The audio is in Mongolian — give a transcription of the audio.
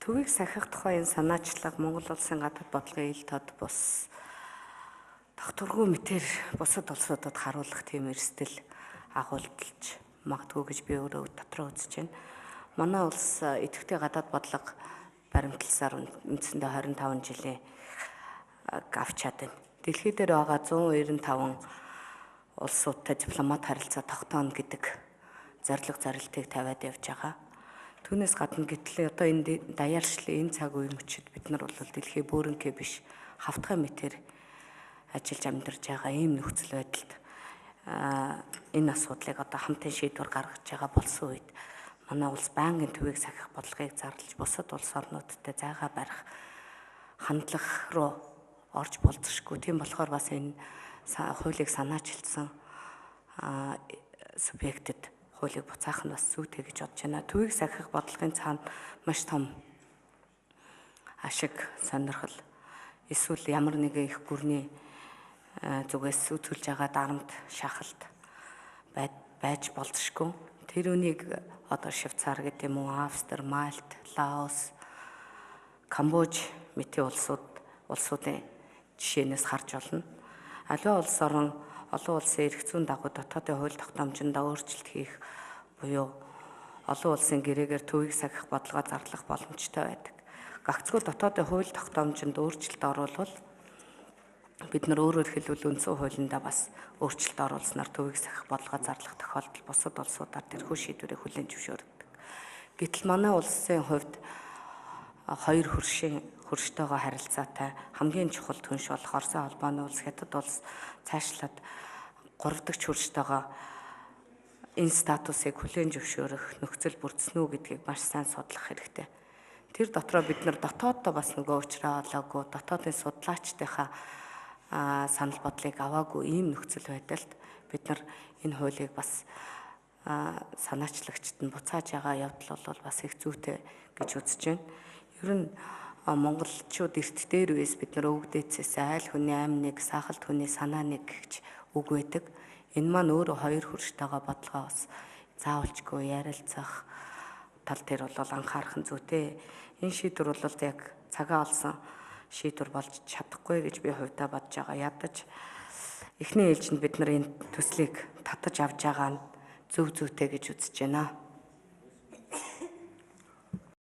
Төвийг сахих тухай энэ санаачлага Монгол улсын гадаад бодлогын ил тод бус тогтворгүй мэтэр бусад улсуудад харуулах тийм эрсдэл агуулж магадгүй гэж би өөрөө дотроо үзэж байна. Манай улс идэвхтэй гадаад бодлого баримтласаар үндсэндээ 25 жилийн авч чадна. Дэлхий дээр байгаа 195 улсуудтай дипломат харилцаа тогтооно гэдэг зорилтыг тавиад явж байгаа. Түүнээс гадна гэтэл одоо энэ даяаршлын энэ цаг үе мөчид бид нар бол дэлхий бөөрөнкөө биш хавтгай мэтэр ажиллаж амьдарч байгаа ийм нөхцөл байдалд энэ асуудлыг одоо хамтын шийдвэр гаргаж байгаа болсон үед манай улс байнгын төвийг сахих бодлогыг зарлж бусад улс орнуудтай зайгаа барих хандлага руу орж болзошгүй. Тийм болохоор бас энэ хуулийг санаачилсан субъектэд хуулийг буцаах нь бас зүйтэй гэж бодож байна. Төвийг сахих бодлогын цаана маш том ашиг сонирхол эсвэл ямар нэгэн их гүрний зүгээс үзүүлж байгаа дарамт шахалт байж болзошгүй. Тэр үнийг одоо Швейцар гэдэг юм уу, Австри, Мальт, Лаос, Камбож мэтийн улсуудын жишээнээс харж олно. Аливаа улс орон олон улсын эрх зүйн дагуу дотоодын хууль тогтоомжинд өөрчлөлт хийх буюу олон улсын гэрээгээр төвийг сахих бодлогоо зарлах боломжтой байдаг. Гагцхүү дотоодын хууль тогтоомжинд өөрчлөлт оруулбал бид нар өөрөөр хэлбэл үндсэн хуулиндаа бас өөрчлөлт оруулснаар төвийг сахих бодлогоо зарлах тохиолдол бусад улсуудаар тэрхүү шийдвэрийг хүлээн зөвшөөрдөг. Гэтэл манай улсын хувьд хоёр хөрштөөгөө харилцаатай хамгийн чухал түнш болох Оросын холбооны улс, Хятад улс цаашлаад 3 дахь хөрштөөгөө энэ статусыг хүлээн зөвшөөрөх нөхцөл бүрдсэн үү гэдгийг маш сайн судлах хэрэгтэй. Тэр дотроо бид нар дотооддоо бас нөгөө уучраа олоогүй, дотоодын судлаачдынхаа санал бодлыг аваагүй ийм нөхцөл байдалд бид нар энэ хуулийг бас санаачлагчд нь буцааж байгаа явдал бол бас их зүйтэй гэж үзэж байна. Ер нь монголчууд эрт дээр үес бид нар өвгдээцээс айл хүний амныг, сахалт хүний санааныг гэж үг байдаг. Энэ маань өөрөө хоёр хөрштөөгөө бодлогоо бас заавалчгүй ярилцах тал дээр бол анхаарах нь зүйтэй. Энэ шийдвэр бол яг цагаа олсон шийдвэр болж чадахгүй гэж би хувьдаа бодож байгаа. Ядаж эхний ээлжинд бид нар энэ төслийг татаж авч байгаа нь зөв зүйтэй гэж үзэж байна.